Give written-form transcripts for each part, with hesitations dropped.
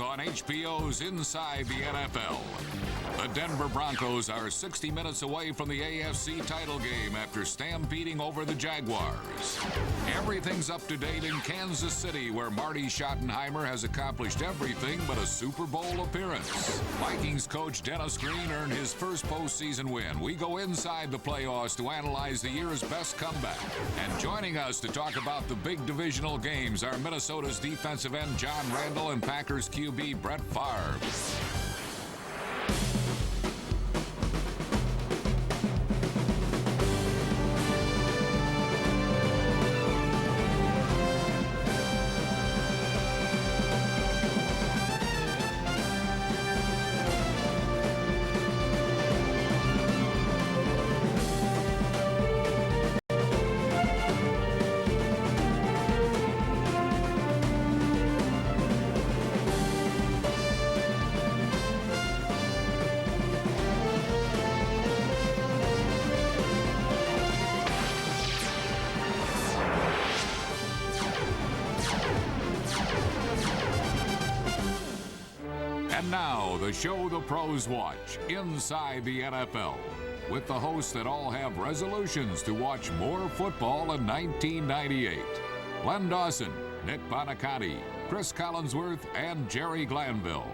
On HBO's Inside the NFL. The Denver Broncos are 60 minutes away from the AFC title game after stampeding over the Jaguars. Everything's up to date in Kansas City, where Marty Schottenheimer has accomplished everything but a Super Bowl appearance. Vikings coach Dennis Green earned his first postseason win. We go inside the playoffs to analyze the year's best comeback. And joining us to talk about the big divisional games are Minnesota's defensive end John Randall and Packers QB Brett Favre. And now, the show the pros watch, Inside the NFL, with the hosts that all have resolutions to watch more football in 1998. Len Dawson, Nick Bonaconti, Chris Collinsworth, and Jerry Glanville.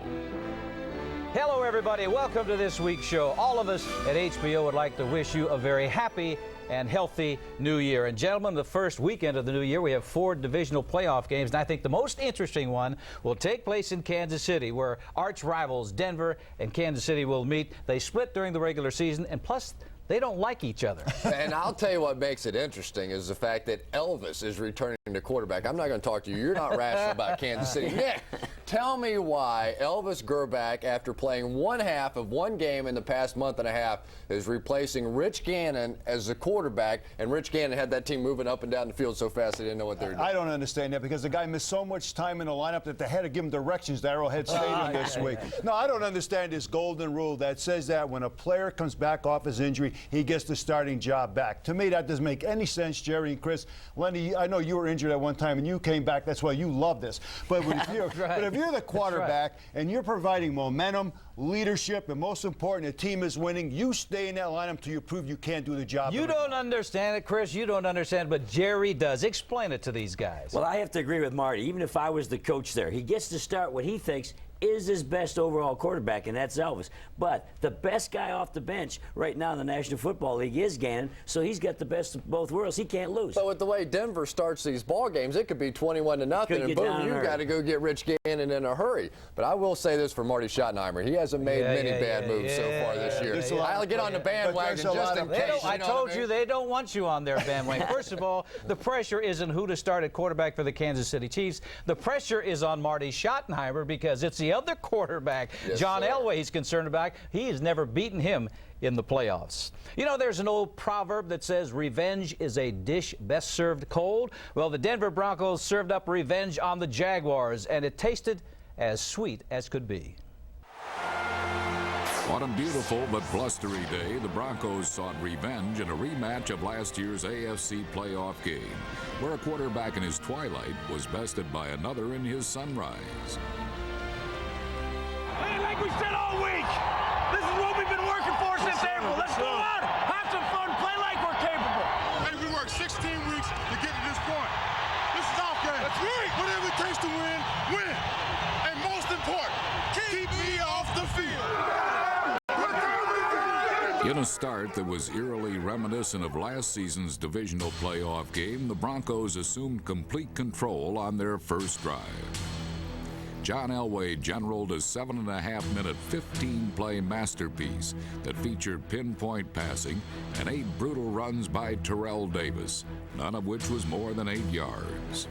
Hello, everybody. Welcome to this week's show. All of us at HBO would like to wish you a very happy and healthy new year. And gentlemen, the first weekend of the new year, we have 4 divisional playoff games, and I think the most interesting one will take place in Kansas City, where arch rivals Denver and Kansas City will meet. They split during the regular season, and plus, they don't like each other. And I'll tell you what makes it interesting is the fact that Elvis is returning to quarterback. I'm not going to talk to you. You're not rational about Kansas City. Nick, tell me why Elvis Grbac, after playing one half of one game in the past month and a half, is replacing Rich Gannon as the quarterback, and Rich Gannon had that team moving up and down the field so fast they didn't know what they were doing. I don't understand that, because the guy missed so much time in the lineup that they had to give him directions to Arrowhead Stadium this week. No, I don't understand this golden rule that says that when a player comes back off his injury, he gets the starting job back. To me, that doesn't make any sense, Jerry and Chris. Lenny, I know you were injured at one time and you came back. That's why you love this. But if you're, but if you're the quarterback and you're providing momentum, leadership, and most important, the team is winning, you stay in that lineup until you prove you can't do the job. You don't understand it, Chris. You don't understand, but Jerry does. Explain it to these guys. Well, I have to agree with Marty. Even if I was the coach there, he gets to start what he thinks is his best overall quarterback, and that's Elvis. But the best guy off the bench right now in the National Football League is Gannon, so he's got the best of both worlds. He can't lose. But with the way Denver starts these ball games, it could be 21-0, and boom, you've got to go get Rich Gannon in a hurry. But I will say this for Marty Schottenheimer. He hasn't made many bad moves so far this year. I'll get on the bandwagon just in case. I told you they don't want you on their bandwagon. First of all, the pressure isn't who to start at quarterback for the Kansas City Chiefs. The pressure is on Marty Schottenheimer, because it's the other quarterback, John Elway, he's concerned about. He has never beaten him in the playoffs. You know, there's an old proverb that says revenge is a dish best served cold. Well, the Denver Broncos served up revenge on the Jaguars, and it tasted as sweet as could be. On a beautiful but blustery day, the Broncos sought revenge in a rematch of last year's AFC playoff game, where a quarterback in his twilight was bested by another in his sunrise. Hey, like we said all week, this is what we've been working for since April. Let's go out, have some fun, play like we're capable. Hey, we worked 16 weeks to get to this point. This is our game. That's right. Whatever it takes to win, win. And most important, keep me off the field. In a start that was eerily reminiscent of last season's divisional playoff game, the Broncos assumed complete control on their first drive. John Elway generaled a 7.5-minute, 15-play masterpiece that featured pinpoint passing and 8 brutal runs by Terrell Davis, none of which was more than 8 yards.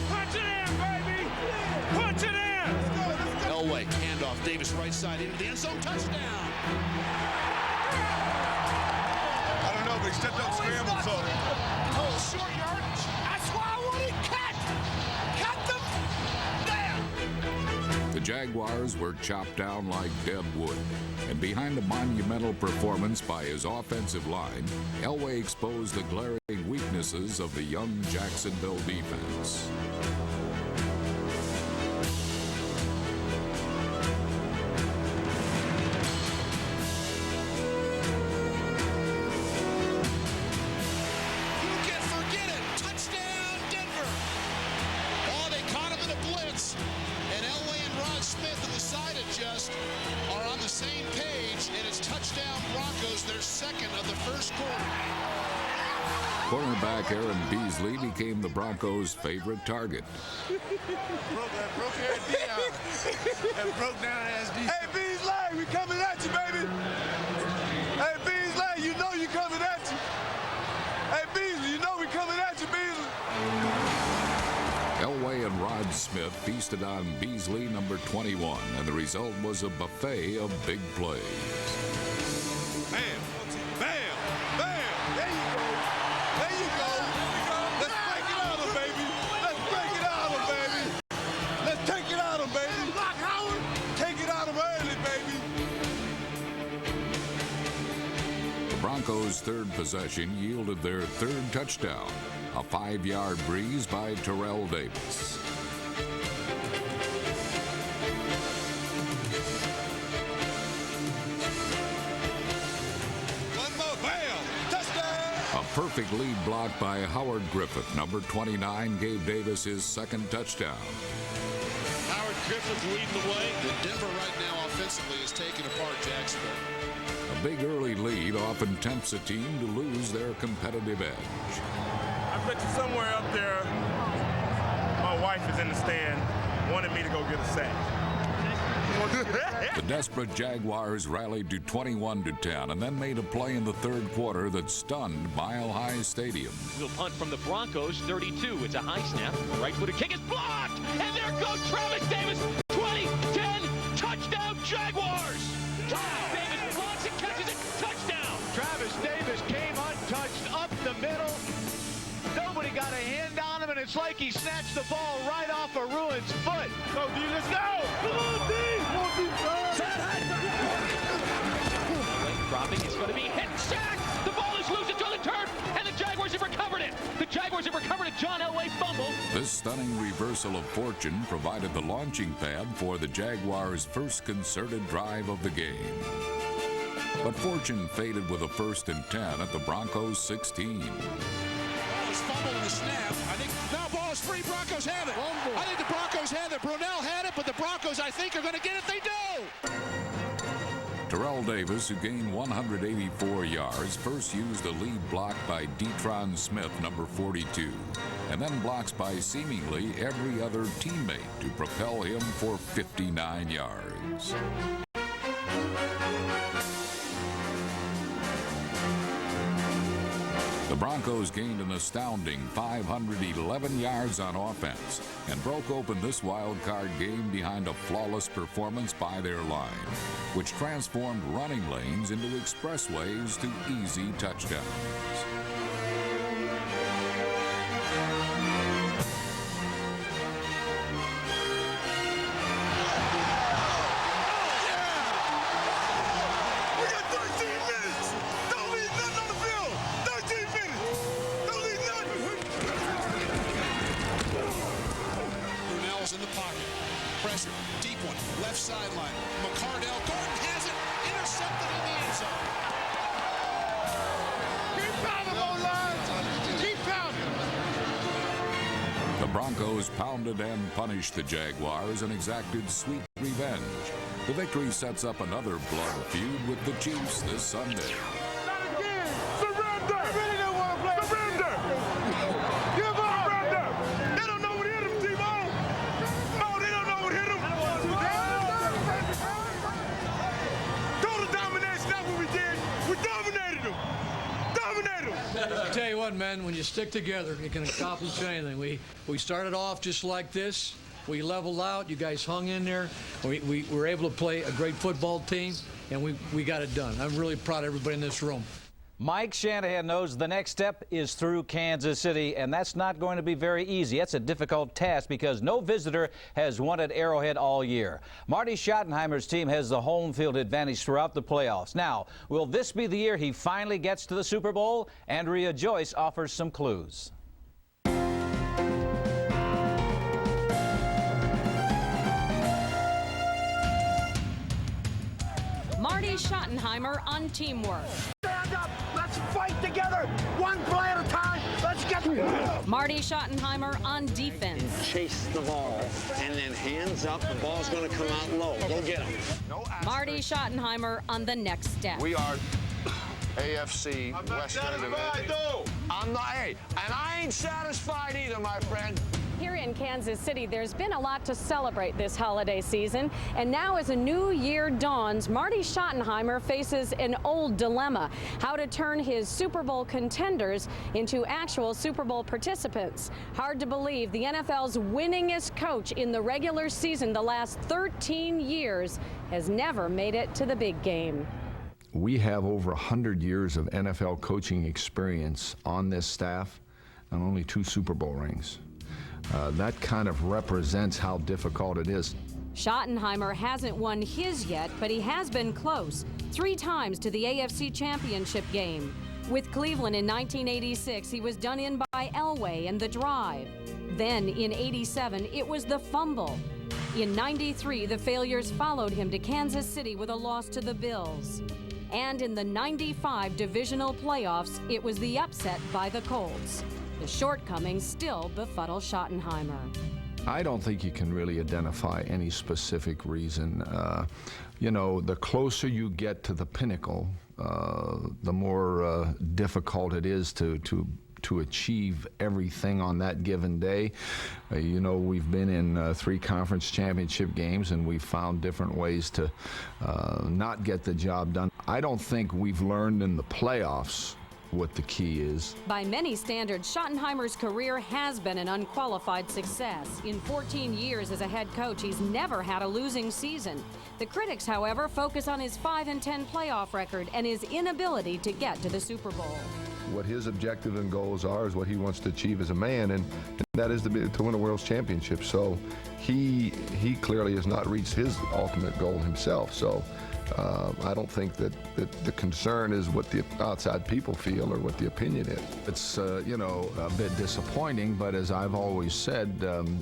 Punch it in, baby! Punch it in! Elway, handoff, Davis right side into the end zone, touchdown! I don't know, but he stepped up, scrambled, so. Oh, short yardage. That's why I want it cut! Cut them! There! The Jaguars were chopped down like dead wood. And behind a monumental performance by his offensive line, Elway exposed the glaring weaknesses of the young Jacksonville defense. Cornerback Aaron Beasley became the Broncos' favorite target. Hey, Beasley, we coming at you, baby. Hey, Beasley, you know you coming at you. Hey, Beasley, you know we coming at you, Beasley. Elway and Rod Smith feasted on Beasley number 21, and the result was a buffet of big plays. Bam, bam, bam. There you go. There you go. Let's break it out of him, baby. Let's break it out of him, baby. Let's take it out of him, baby. Block Howard. Take it out of him early, baby. The Broncos' third possession yielded their third touchdown, a 5-yard breeze by Terrell Davis. A perfect lead block by Howard Griffith, number 29, gave Davis his second touchdown. Howard Griffith leading the way. The Denver right now offensively is taking apart Jacksonville. A big early lead often tempts a team to lose their competitive edge. I bet you somewhere up there, my wife is in the stand, wanted me to go get a sack. The desperate Jaguars rallied to 21-10 and then made a play in the third quarter that stunned Mile High Stadium. We'll punt from the Broncos, 32. It's a high snap. Right-footed kick is blocked, and there goes Travis Davis. 20-10, touchdown Jaguars. Travis Davis blocks and catches it, touchdown. Travis Davis came untouched up the middle. Nobody got a hand on him, and it's like he snatched the ball right off of Ruin's foot. Go, D, let's go! Come on, D! Come on, D, Dropping, it's going to be hit, sacked. The ball is loose, it's on the turf, and the Jaguars have recovered it. The Jaguars have recovered a John Elway fumble. This stunning reversal of fortune provided the launching pad for the Jaguars' first concerted drive of the game. But fortune faded with a 1st and 10 at the Broncos' 16. Fumble in the snap. I think now ball is free. Broncos have it. I think the Broncos have it. Brunell had it, but the Broncos, I think, are going to get it. They do. Terrell Davis, who gained 184 yards, first used a lead block by Detron Smith, number 42, and then blocks by seemingly every other teammate to propel him for 59 yards. The Broncos gained an astounding 511 yards on offense and broke open this wild card game behind a flawless performance by their line, which transformed running lanes into expressways to easy touchdowns. In the pocket. Pressure. Deep one. Left sideline. McCardell. Gordon has it. Intercepted in the end zone. Keep pounding, O-line. Keep pounding. The Broncos pounded and punished the Jaguars and exacted sweet revenge. The victory sets up another blood feud with the Chiefs this Sunday. Not again. Surrender. They really don't want to play. Surrender. Give up. Surrender. They don't know what hit them, T-Bone. No, they don't know what hit them. Total domination. That's what we did. We dominated them. Dominated them. I tell you what, man, when you stick together, you can accomplish anything. We started off just like this. We leveled out. You guys hung in there. We were able to play a great football team, and we got it done. I'm really proud of everybody in this room. Mike Shanahan knows the next step is through Kansas City, and that's not going to be very easy. That's a difficult task because no visitor has won at Arrowhead all year. Marty Schottenheimer's team has the home field advantage throughout the playoffs. Now, will this be the year he finally gets to the Super Bowl? Andrea Joyce offers some clues. Marty Schottenheimer on teamwork. Stand up. Let's fight together. One play at a time. Let's get Marty Schottenheimer on defense. Chase the ball, and then hands up. The ball's going to come out low. Go get him. Marty Schottenheimer on the next step. We are AFC Western Division. I'm not, hey, and I ain't satisfied either, my friend. Here in Kansas City, there's been a lot to celebrate this holiday season, and now as a new year dawns, Marty Schottenheimer faces an old dilemma: how to turn his Super Bowl contenders into actual Super Bowl participants. Hard to believe the NFL's winningest coach in the regular season the last 13 years has never made it to the big game. We have over 100 years of NFL coaching experience on this staff and only 2 Super Bowl rings. That kind of represents how difficult it is. Schottenheimer hasn't won his yet, but he has been close, 3 times to the AFC Championship game. With Cleveland in 1986, he was done in by Elway and the drive. Then in '87, it was the fumble. In '93, the failures followed him to Kansas City with a loss to the Bills. And in the '95 divisional playoffs, it was the upset by the Colts. The shortcomings still befuddle Schottenheimer. I don't think you can really identify any specific reason. You know, the closer you get to the pinnacle, the more difficult it is to achieve everything on that given day. You know, we've been in 3 conference championship games, and we've found different ways to not get the job done. I don't think we've learned in the playoffs what the key is. By many standards, Schottenheimer's career has been an unqualified success. In 14 years as a head coach, he's never had a losing season. The critics, however, focus on his 5-10 playoff record and his inability to get to the Super Bowl. What his objective and goals are is what he wants to achieve as a man, and that is to win a World's Championship. So he clearly has not reached his ultimate goal himself. So I don't think that the concern is what the outside people feel or what the opinion is. It's, you know, a bit disappointing, but as I've always said,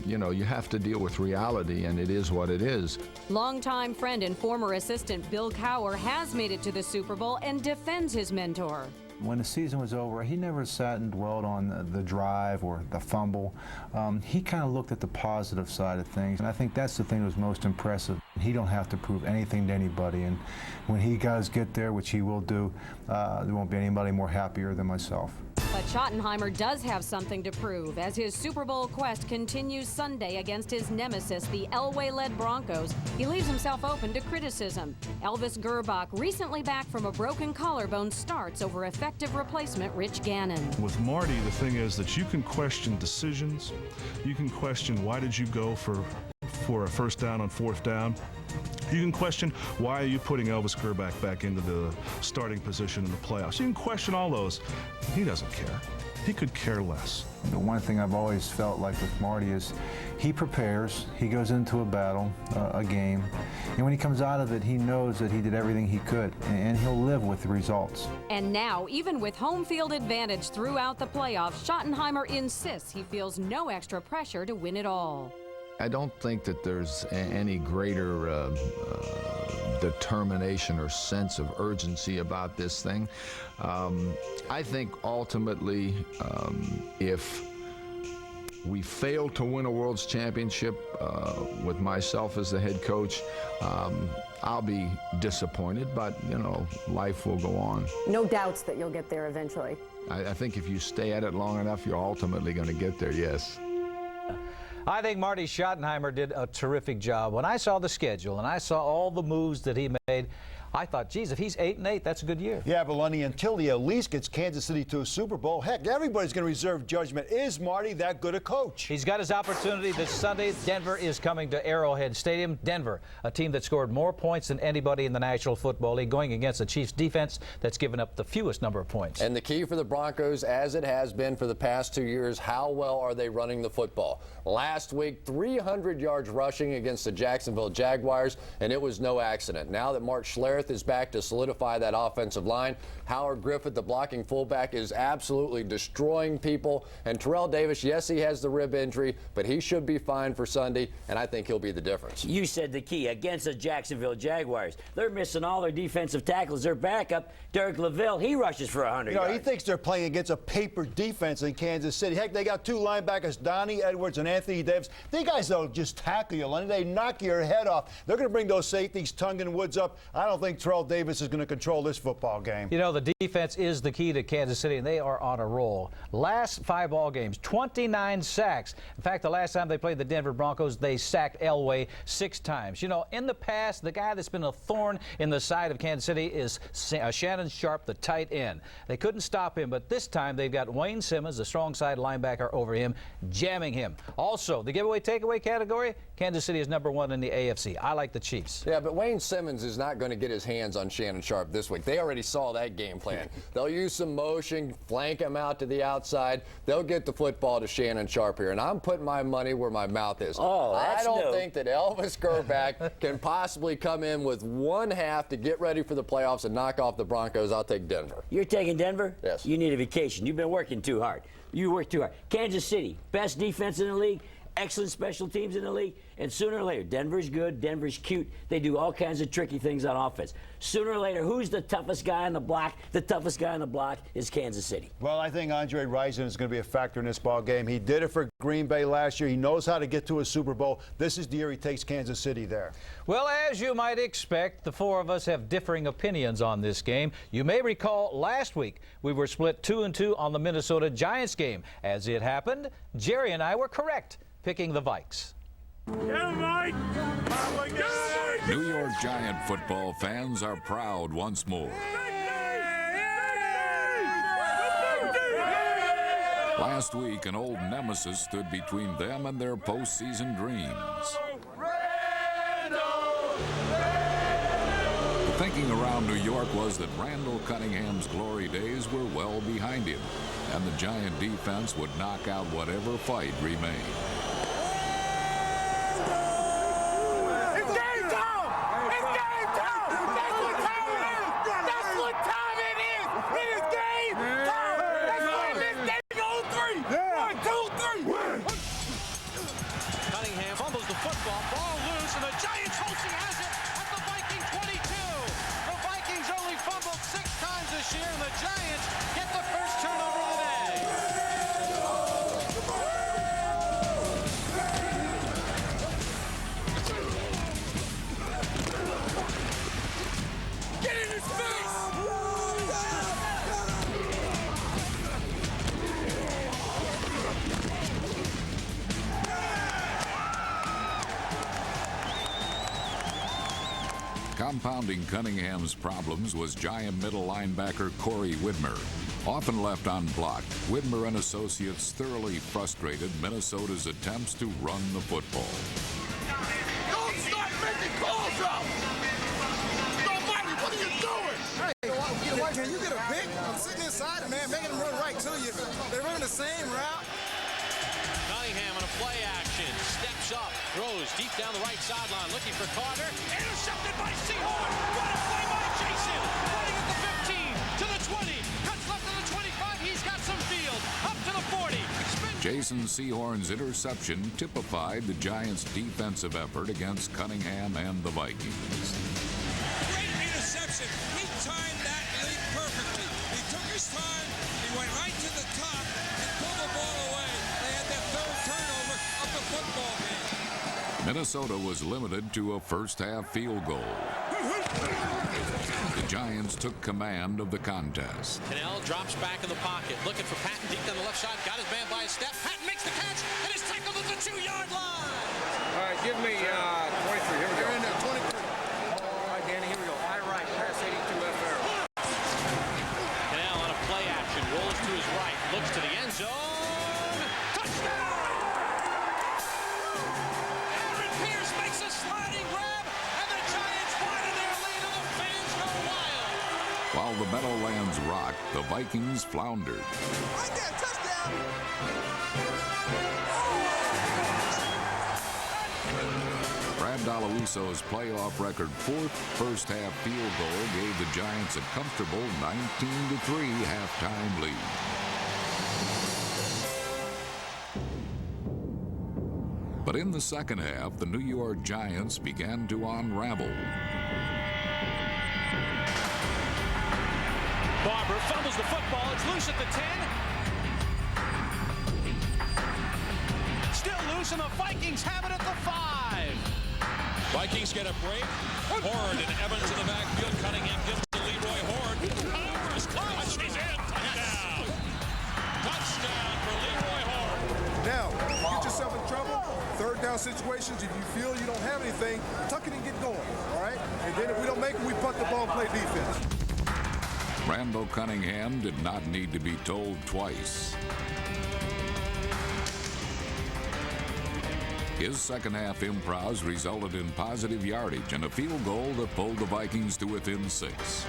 you know, you have to deal with reality, and it is what it is. Longtime friend and former assistant Bill Cowher has made it to the Super Bowl and defends his mentor. When the season was over, he never sat and dwelled on the drive or the fumble. He kind of looked at the positive side of things, and I think that's the thing that was most impressive. He don't have to prove anything to anybody, and when he does get there, which he will do, there won't be anybody more happier than myself. But Schottenheimer does have something to prove as his Super Bowl quest continues Sunday against his nemesis, the Elway-led Broncos. He leaves himself open to criticism. Elvis Gerbach, recently back from a broken collarbone, starts over effective replacement Rich Gannon. With Marty, the thing is that you can question decisions. You can question, why did you go for a first down on 4th down? You can question, why are you putting Elvis Gerbach back into the starting position in the playoffs? You can question all those. He doesn't care. He could care less. The one thing I've always felt like with Marty is he prepares, he goes into a battle, a game, and when he comes out of it, he knows that he did everything he could, and he'll live with the results. And now, even with home field advantage throughout the playoffs, Schottenheimer insists he feels no extra pressure to win it all. I don't think that there's any greater determination or sense of urgency about this thing. I think ultimately, if we fail to win a World's Championship with myself as the head coach, I'll be disappointed, but, you know, life will go on. No doubts that you'll get there eventually. I think if you stay at it long enough, you're ultimately going to get there, yes. I think Marty Schottenheimer did a terrific job. When I saw the schedule and I saw all the moves that he made, I thought, geez, if he's 8-8, that's a good year. Yeah, but Lunny, until he at least gets Kansas City to a Super Bowl, heck, everybody's going to reserve judgment. Is Marty that good a coach? He's got his opportunity this Sunday. Denver is coming to Arrowhead Stadium. Denver, a team that scored more points than anybody in the National Football League, going against the Chiefs defense that's given up the fewest number of points. And the key for the Broncos, as it has been for the past 2 years, how well are they running the football? Last week, 300 yards rushing against the Jacksonville Jaguars, and it was no accident. Now that Mark Schlereth is back to solidify that offensive line, Howard Griffith, the blocking fullback, is absolutely destroying people. And Terrell Davis, yes, he has the rib injury, but he should be fine for Sunday, and I think he'll be the difference. You said the key against the Jacksonville Jaguars. They're missing all their defensive tackles. Their backup, Derek LaVille, he rushes for 100 yards. He thinks they're playing against a paper defense in Kansas City. Heck, they got 2 linebackers, Donnie Edwards and Anthony Davis. These guys don't just tackle you, Lenny. They knock your head off. They're going to bring those safeties, Tongue and Woods, up. I don't think Terrell Davis is going to control this football game. You know, the defense is the key to Kansas City, and they are on a roll. Last 5 ball games, 29 sacks. In fact, the last time they played the Denver Broncos, they sacked Elway 6 times. You know, in the past, the guy that's been a thorn in the side of Kansas City is Shannon Sharp, the tight end. They couldn't stop him, but this time they've got Wayne Simmons, the strong side linebacker, over him, jamming him. Also, the giveaway takeaway category, Kansas City is #1 in the AFC. I like the Chiefs. Yeah, but Wayne Simmons is not going to get his hands on Shannon Sharp this week. They already saw that game plan. They'll use some motion, flank him out to the outside. They'll get the football to Shannon Sharp here, and I'm putting my money where my mouth is. Oh, that's I don't think that Elvis Grbac can possibly come in with 1 half to get ready for the playoffs and knock off the Broncos. I'll take Denver. You're taking Denver? Yes. You need a vacation. You've been working too hard. You work too hard. Kansas City, best defense in the league, excellent special teams in the league, and sooner or later, Denver's good, Denver's cute. They do all kinds of tricky things on offense. Sooner or later, who's the toughest guy on the block? The toughest guy on the block is Kansas City. Well, I think Andre Rison is going to be a factor in this ball game. He did it for Green Bay last year. He knows how to get to a Super Bowl. This is the year he takes Kansas City there. Well, as you might expect, the 4 of us have differing opinions on this game. You may recall last week we were split 2-2 on the Minnesota Giants game. As it happened, Jerry and I were correct, picking the Vikes. New York Giant football fans are proud once more. Last week, an old nemesis stood between them and their postseason dreams. The thinking around New York was that Randall Cunningham's glory days were well behind him, and the Giant defense would knock out whatever fight remained. Compounding Cunningham's problems was Giant middle linebacker Corey Widmer. Often left unblocked, Widmer and associates thoroughly frustrated Minnesota's attempts to run the football. Don't start making calls up! Almighty, what are you doing? Hey, can you get a pick? I'm sitting inside it, man, making them run right to you. They run the same route. Cunningham on a play action, steps up, throws deep down the right sideline, looking for Carter. Intercepted by Sehorn. What a play by Jason. Running at the 15, to the 20, cuts left to the 25. He's got some field. Up to the 40. Jason Sehorn's interception typified the Giants' defensive effort against Cunningham and the Vikings. Great interception. He timed that leap perfectly. He took his time. He went right to the top and pulled the ball away. They had their 3rd turnover of the football game. Minnesota was limited to a first-half field goal. The Giants took command of the contest. Cannell drops back in the pocket, looking for Patton deep down the left side. Got his man by his step. Patton makes the catch and is tackled at the 2-yard line. All right, give me 23. Here we go. They're in there, 23. All right, Danny, here we go. High right, pass Looks to the end zone. Touchdown! Aaron Pierce makes a sliding grab, and the Giants widen their lead, and the fans go wild. While the Meadowlands rocked, the Vikings floundered. Right there, touchdown! Brad Dalawiso's playoff record fourth first-half field goal gave the Giants a comfortable 19-3 halftime lead. But in the second half, the New York Giants began to unravel. Barber fumbles the football. It's loose at the 10. Still loose, and the Vikings have it at the 5. Vikings get a break. Horde and Evans in the backfield. Cunningham gives to Leroy Horde. Power is close. He's in. Touchdown. Touchdown for Leroy Horde. Now, if you get yourself in trouble, third down situations, if you feel you don't have anything, tuck it and get going, all right? And then if we don't make it, we punt the ball and play defense. Randall Cunningham did not need to be told twice. His second-half improvs resulted in positive yardage and a field goal that pulled the Vikings to within 6.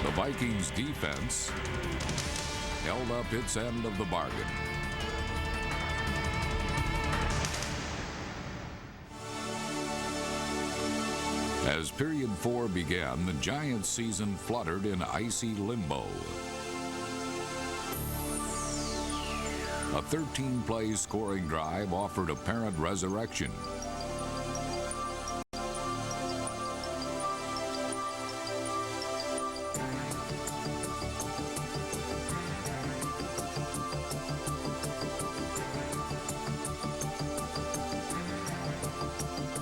The Vikings' defense held up its end of the bargain. As period 4 began, the Giants' season fluttered in icy limbo. A 13-play scoring drive offered apparent resurrection.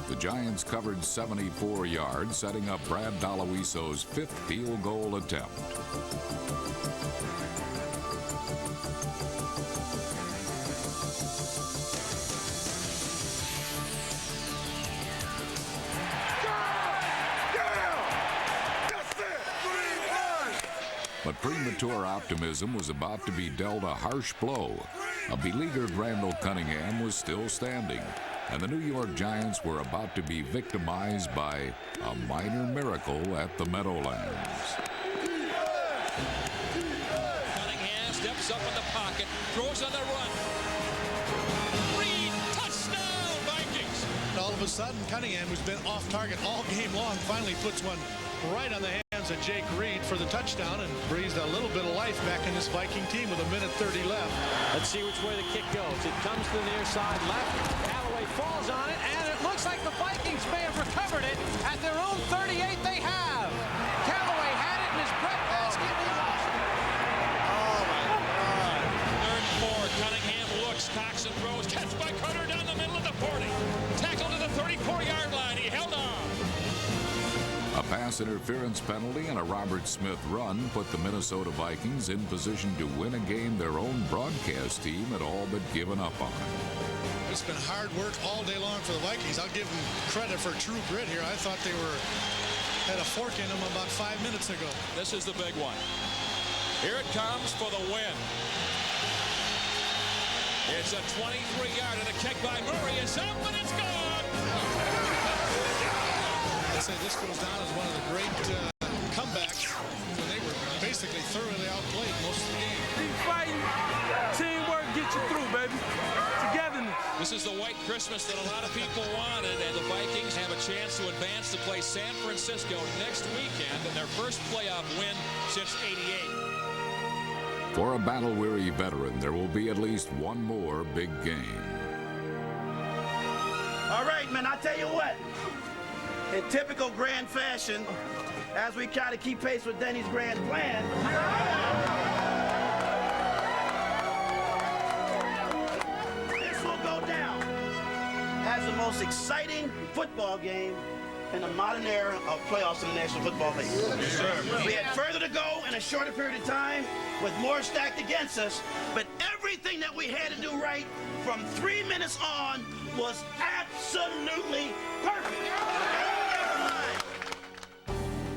The Giants covered 74 yards, setting up Brad Dalawiso's 5th field goal attempt. But premature optimism was about to be dealt a harsh blow. A beleaguered Randall Cunningham was still standing, and the New York Giants were about to be victimized by a minor miracle at the Meadowlands. Cunningham steps up in the pocket, throws on the run. Reed, touchdown, Vikings! All of a sudden, Cunningham, who's been off target all game long, finally puts one right on the hands of Jake Reed for the touchdown and breathed a little bit of life back in this Viking team with 1:30 left. Let's see which way the kick goes. It comes to the near side left. Callaway falls on it, and it looks like the Vikings may have recovered it at their own 38. They have. Callaway had it in his bread basket. And he lost it. Oh, my God. 3rd and 4. Cunningham looks, cocks and throws. Catch by Carter down the middle of the 40. Tackle to the 34-yard line. He held on. A pass interference penalty and a Robert Smith run put the Minnesota Vikings in position to win a game their own broadcast team had all but given up on. It's been hard work all day long for the Vikings. I'll give them credit for true grit here. I thought they had a fork in them about 5 minutes ago. This is the big one. Here it comes for the win. It's a 23-yard and a kick by Murray. It's up and it's gone. I say this goes down as one of the great comebacks when they were basically thoroughly outplayed most of the game. Keep fighting. Teamwork get you through, baby. Togetherness. This is the white Christmas that a lot of people wanted, and the Vikings have a chance to advance to play San Francisco next weekend in their first playoff win since '88. For a battle-weary veteran, there will be at least one more big game. All right, man, I tell you what. In typical grand fashion, as we try to keep pace with Denny's grand plan, this will go down as the most exciting football game in the modern era of playoffs in the National Football League. Yes, sir. We had further to go in a shorter period of time with more stacked against us, but everything that we had to do right from 3 minutes on was absolutely perfect.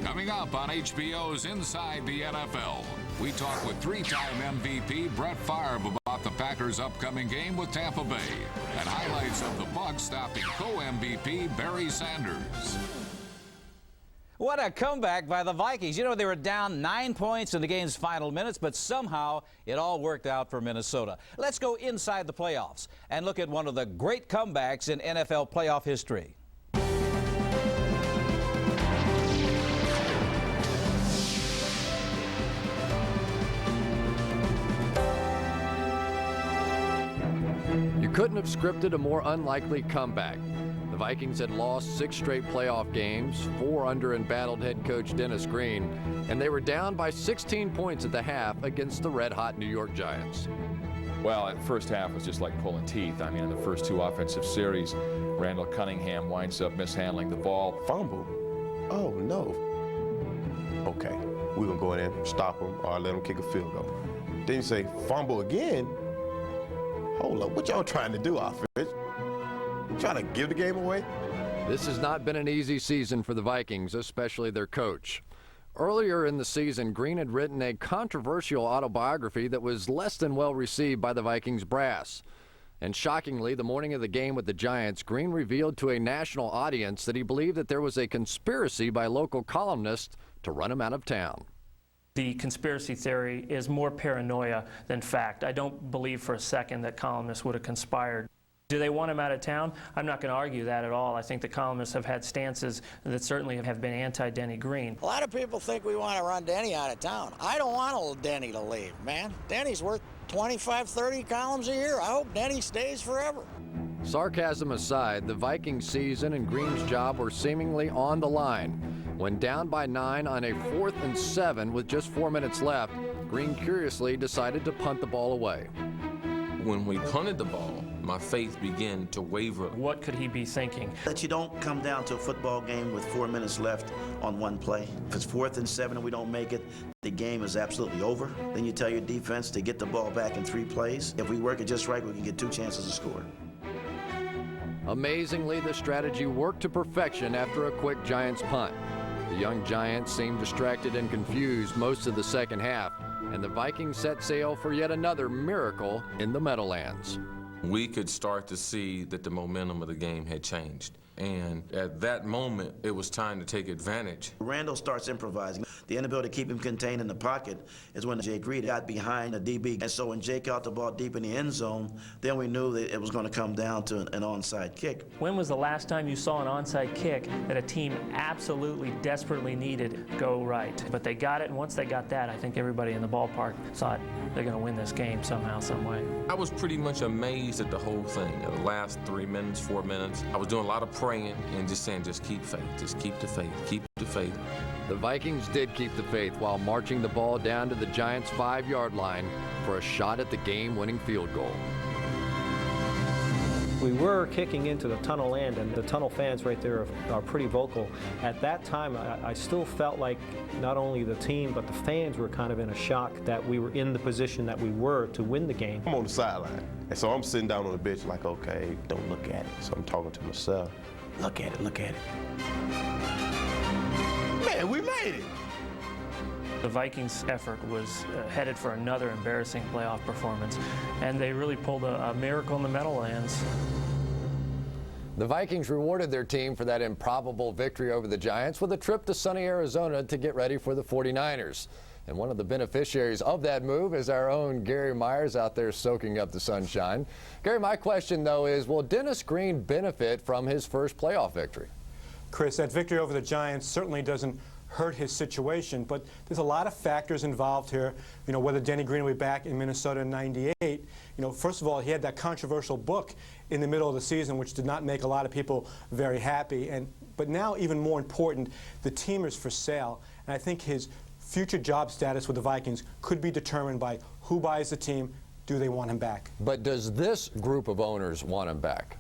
Coming up on HBO's Inside the NFL, we talk with three-time MVP Brett Favre about the Packers' upcoming game with Tampa Bay and highlights of the Bucs stopping co-MVP Barry Sanders. What a comeback by the Vikings. You know, they were down 9 points in the game's final minutes, but somehow it all worked out for Minnesota. Let's go inside the playoffs and look at one of the great comebacks in NFL playoff history. You couldn't have scripted a more unlikely comeback. The Vikings had lost 6 straight playoff games, 4 under embattled head coach Dennis Green, and they were down by 16 points at the half against the red-hot New York Giants. Well, the first half was just like pulling teeth. I mean, in the first 2 offensive series, Randall Cunningham winds up mishandling the ball. Fumble? Oh, no. Okay, we're going to go in there, stop him, or let him kick a field goal. Then you say, fumble again? Hold up, what y'all trying to do, offense? You trying to give the game away? This has not been an easy season for the Vikings, especially their coach. Earlier in the season, Green had written a controversial autobiography that was less than well received by the Vikings brass. And shockingly, the morning of the game with the Giants, Green revealed to a national audience that he believed that there was a conspiracy by local columnists to run him out of town. The conspiracy theory is more paranoia than fact. I don't believe for a second that columnists would have conspired. Do they want him out of town? I'm not going to argue that at all. I think the columnists have had stances that certainly have been anti-Denny Green. A lot of people think we want to run Denny out of town. I don't want old Denny to leave, man. Denny's worth 25, 30 columns a year. I hope Denny stays forever. Sarcasm aside, the Vikings season and Green's job were seemingly on the line. When down by 9 on a 4th and 7 with just 4 minutes left, Green curiously decided to punt the ball away. When we punted the ball, my faith began to waver. What could he be thinking? That you don't come down to a football game with 4 minutes left on one play. If it's 4th and 7 and we don't make it, the game is absolutely over. Then you tell your defense to get the ball back in 3 plays. If we work it just right, we can get 2 chances to score. Amazingly, the strategy worked to perfection after a quick Giants punt. The young Giants seemed distracted and confused most of the second half, and the Vikings set sail for yet another miracle in the Meadowlands. We could start to see that the momentum of the game had changed. And at that moment, it was time to take advantage. Randall starts improvising. The inability to keep him contained in the pocket is when Jake Reed got behind the DB. And so when Jake got the ball deep in the end zone, then we knew that it was going to come down to an onside kick. When was the last time you saw an onside kick that a team absolutely desperately needed go right? But they got it, and once they got that, I think everybody in the ballpark thought they're going to win this game somehow, some way. I was pretty much amazed at the whole thing. The last 3 minutes, 4 minutes, I was doing a lot of praying and just saying, just keep faith, just keep the faith, keep the faith. The Vikings did keep the faith while marching the ball down to the Giants' 5-yard line for a shot at the game-winning field goal. We were kicking into the tunnel end, and the tunnel fans right there are pretty vocal. At that time, I still felt like not only the team, but the fans were kind of in a shock that we were in the position that we were to win the game. I'm on the sideline, and so I'm sitting down on the bench like, okay, don't look at it. So I'm talking to myself. Look at it, look at it. Man, we made it. The Vikings' effort was headed for another embarrassing playoff performance, and they really pulled a miracle in the Meadowlands. The Vikings rewarded their team for that improbable victory over the Giants with a trip to sunny Arizona to get ready for the 49ers. And one of the beneficiaries of that move is our own Gary Myers out there soaking up the sunshine. Gary, my question, though, is will Dennis Green benefit from his first playoff victory? Chris, that victory over the Giants certainly doesn't hurt his situation, but there's a lot of factors involved here. You know, whether Denny Green will be back in Minnesota in '98. You know, first of all, he had that controversial book in the middle of the season, which did not make a lot of people very happy. But now, even more important, the team is for sale, and I think his future job status with the Vikings could be determined by who buys the team. Do they want him back? But does this group of owners want him back?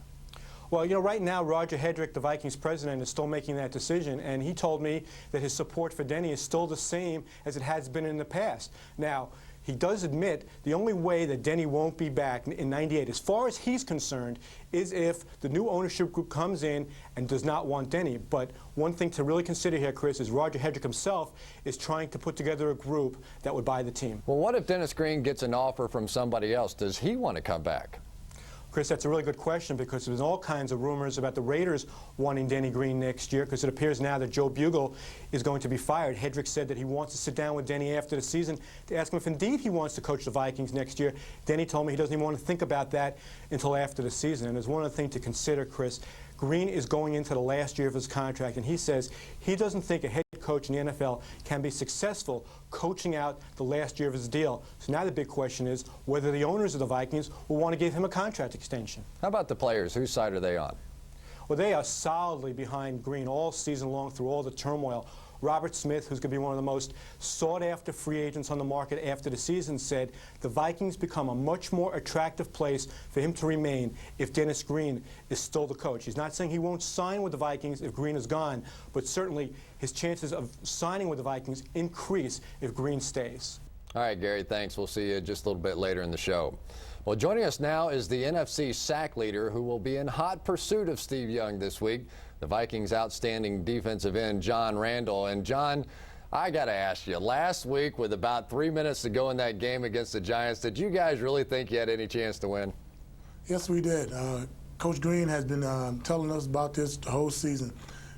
Well, you know, right now, Roger Hedrick, the Vikings president, is still making that decision, and he told me that his support for Denny is still the same as it has been in the past. Now, he does admit the only way that Denny won't be back in '98, as far as he's concerned, is if the new ownership group comes in and does not want Denny. But one thing to really consider here, Chris, is Roger Hedrick himself is trying to put together a group that would buy the team. Well, what if Dennis Green gets an offer from somebody else? Does he want to come back? Chris, that's a really good question, because there's all kinds of rumors about the Raiders wanting Denny Green next year, because it appears now that Joe Bugle is going to be fired. Hedrick said that he wants to sit down with Denny after the season to ask him if indeed he wants to coach the Vikings next year. Denny told me he doesn't even want to think about that until after the season. And there's one other thing to consider, Chris. Green is going into the last year of his contract, and he says he doesn't think a head coach in the NFL can be successful coaching out the last year of his deal. So now the big question is whether the owners of the Vikings will want to give him a contract extension. How about the players? Whose side are they on? Well, they are solidly behind Green all season long through all the turmoil. Robert Smith, who's going to be one of the most sought-after free agents on the market after the season, said the Vikings become a much more attractive place for him to remain if Dennis Green is still the coach. He's not saying he won't sign with the Vikings if Green is gone, but certainly his chances of signing with the Vikings increase if Green stays. All right, Gary, thanks. We'll see you just a little bit later in the show. Well, joining us now is the NFC sack leader who will be in hot pursuit of Steve Young this week, the Vikings' outstanding defensive end, John Randle. And, John, I got to ask you, last week with about 3 minutes to go in that game against the Giants, did you guys really think you had any chance to win? Yes, we did. Coach Green has been telling us about this the whole season,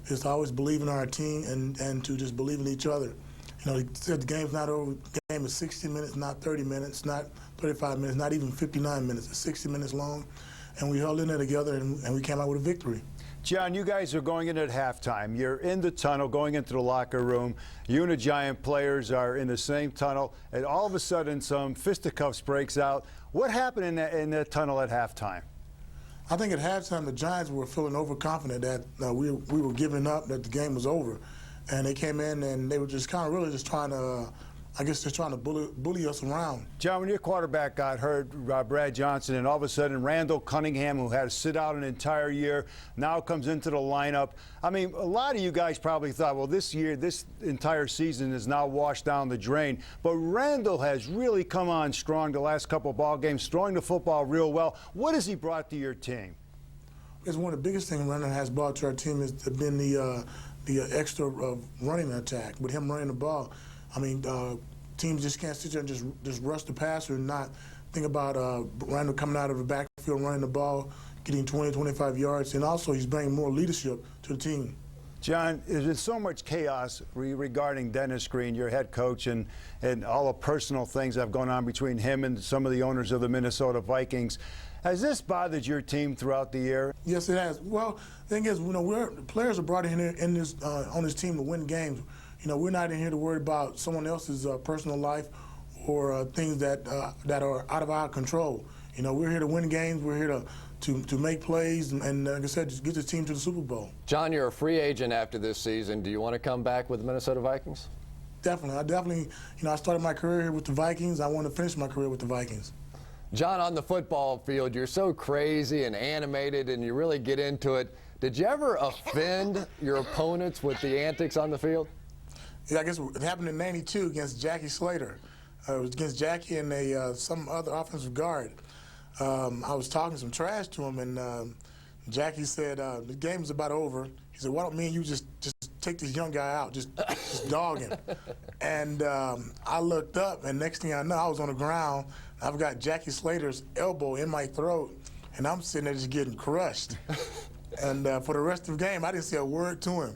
is to always believe in our team and to just believe in each other. You know, he said the game's not over. The game is 60 minutes, not 30 minutes, not 35 minutes, not even 59 minutes. It's 60 minutes long, and we held in there together, and we came out with a victory. John, you guys are going in at halftime. You're in the tunnel, going into the locker room. You and the Giant players are in the same tunnel, and all of a sudden some fisticuffs breaks out. What happened in that tunnel at halftime? I think at halftime the Giants were feeling overconfident that we were giving up, that the game was over. And they came in and they were just kind of really just trying to, I guess, just trying to bully us around. John, when your quarterback got hurt, Brad Johnson, and all of a sudden Randall Cunningham, who had to sit out an entire year, now comes into the lineup. I mean, a lot of you guys probably thought, well, this year, this entire season is now washed down the drain. But Randall has really come on strong the last couple of ball games, throwing the football real well. What has he brought to your team? It's one of the biggest things Randall has brought to our team has been the extra running attack. With him running the ball, I mean, teams just can't sit there and just rush the passer and not think about Randall coming out of the backfield, running the ball, getting 20, 25 yards, and also he's bringing more leadership to the team. John, there's been so much chaos regarding Dennis Green, your head coach, and all the personal things that have gone on between him and some of the owners of the Minnesota Vikings. Has this bothered your team throughout the year? Yes, it has. Well, the thing is, you know, the players are brought in here on this team to win games. You know, we're not in here to worry about someone else's personal life or things that are out of our control. You know, we're here to win games. We're here to make plays and like I said, just get the team to the Super Bowl. John, you're a free agent after this season. Do you want to come back with the Minnesota Vikings? Definitely. I started my career here with the Vikings. I want to finish my career with the Vikings. John, on the football field, you're so crazy and animated and you really get into it. Did you ever offend your opponents with the antics on the field? Yeah, I guess it happened in '92 against Jackie Slater. It was against Jackie and some other offensive guard. I was talking some trash to him, and Jackie said, the game's about over. He said, why don't me and you just take this young guy out, just dog him. And I looked up, and next thing I know, I was on the ground. I've got Jackie Slater's elbow in my throat, and I'm sitting there just getting crushed. And for the rest of the game, I didn't say a word to him.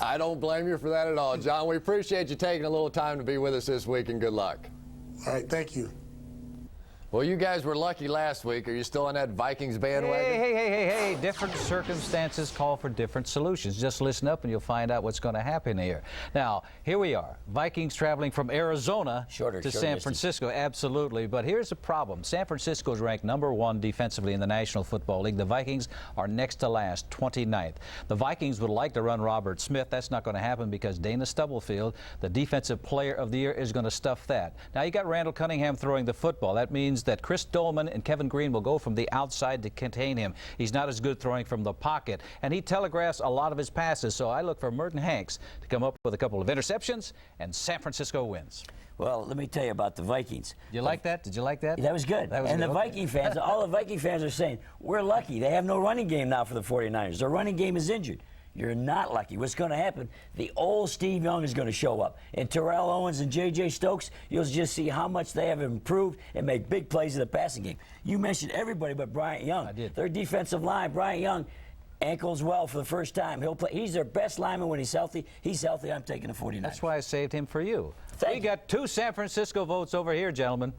I don't blame you for that at all. John, we appreciate you taking a little time to be with us this week, and good luck. All right, thank you. Well, you guys were lucky last week. Are you still on that Vikings bandwagon? Hey. Different circumstances call for different solutions. Just listen up and you'll find out what's going to happen here. Now, here we are. Vikings traveling from Arizona to San Francisco. Absolutely. But here's the problem. San Francisco is ranked #1 defensively in the National Football League. The Vikings are next to last, 29th. The Vikings would like to run Robert Smith. That's not going to happen because Dana Stubblefield, the Defensive Player of the Year, is going to stuff that. Now, you got Randall Cunningham throwing the football. That means concerns that Chris Dolman and Kevin Green will go from the outside to contain him. He's not as good throwing from the pocket, and he telegraphs a lot of his passes, so I look for Merton Hanks to come up with a couple of interceptions, and San Francisco wins. Well, let me tell you about the Vikings. You like that? Did you like that? That was good. That was and good. the Viking fans, all the Viking fans are saying, we're lucky. They have no running game now for the 49ers. Their running game is injured. You're not lucky. What's going to happen, the old Steve Young is going to show up. And Terrell Owens and J.J. Stokes, you'll just see how much they have improved and make big plays in the passing game. You mentioned everybody but Bryant Young. I did. Their defensive line, Bryant Young, ankles well for the first time. He'll play. He's their best lineman when he's healthy. He's healthy. I'm taking the 49ers. That's why I saved him for you. Thank we you. got 2 San Francisco votes over here, gentlemen.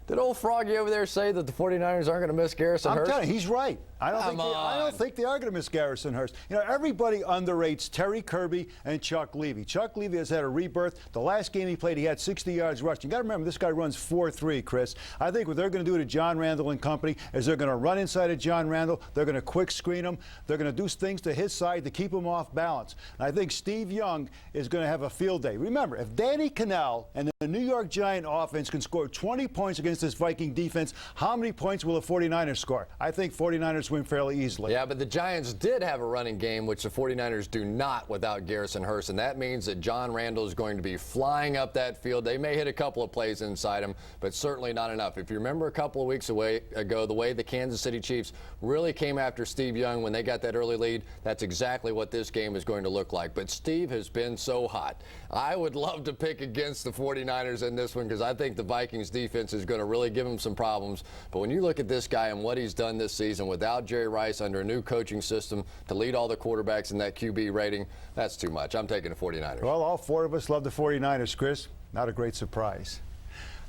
Did old Froggy over there say that the 49ers aren't going to miss Garrison Hurst? I'm telling you, he's right. I don't think they are going to miss Garrison Hurst. You know, everybody underrates Terry Kirby and Chuck Levy. Chuck Levy has had a rebirth. The last game he played, he had 60 yards rushing. You got to remember, this guy runs 4.3, Chris. I think what they're going to do to John Randall and company is they're going to run inside of John Randall. They're going to quick screen him. They're going to do things to his side to keep him off balance. And I think Steve Young is going to have a field day. Remember, if Danny Cannell and the New York Giant offense can score 20 points against this Viking defense, how many points will the 49ers score? I think 49ers win fairly easily. Yeah, but the Giants did have a running game, which the 49ers do not without Garrison Hurst, and that means that John Randall is going to be flying up that field. They may hit a couple of plays inside him, but certainly not enough. If you remember a couple of weeks ago, the way the Kansas City Chiefs really came after Steve Young when they got that early lead, that's exactly what this game is going to look like. But Steve has been so hot. I would love to pick against the 49ers in this one because I think the Vikings defense is going to really give them some problems. But when you look at this guy and what he's done this season without Jerry Rice under a new coaching system to lead all the quarterbacks in that QB rating, that's too much. I'm taking the 49ers. Well, all 4 of us love the 49ers, Chris. Not a great surprise.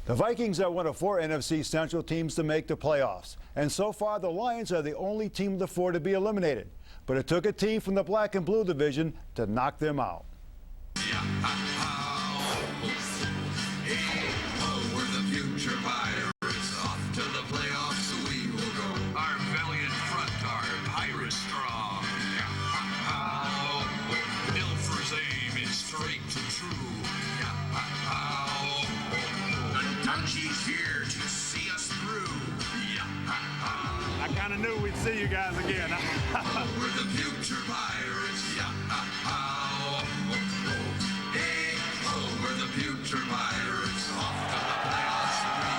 The Vikings are one of 4 NFC Central teams to make the playoffs. And so far, the Lions are the only team of the 4 to be eliminated. But it took a team from the Black and Blue division to knock them out. We're the future Pirates. Off to the playoffs we will go. Our valiant front, our pirate strong. Milford's aim is straight to true. The Dungeon's here to see us through. I kind of knew we'd see you guys again. We're the future Pirates. We're the future Pirates. Off to the playoffs we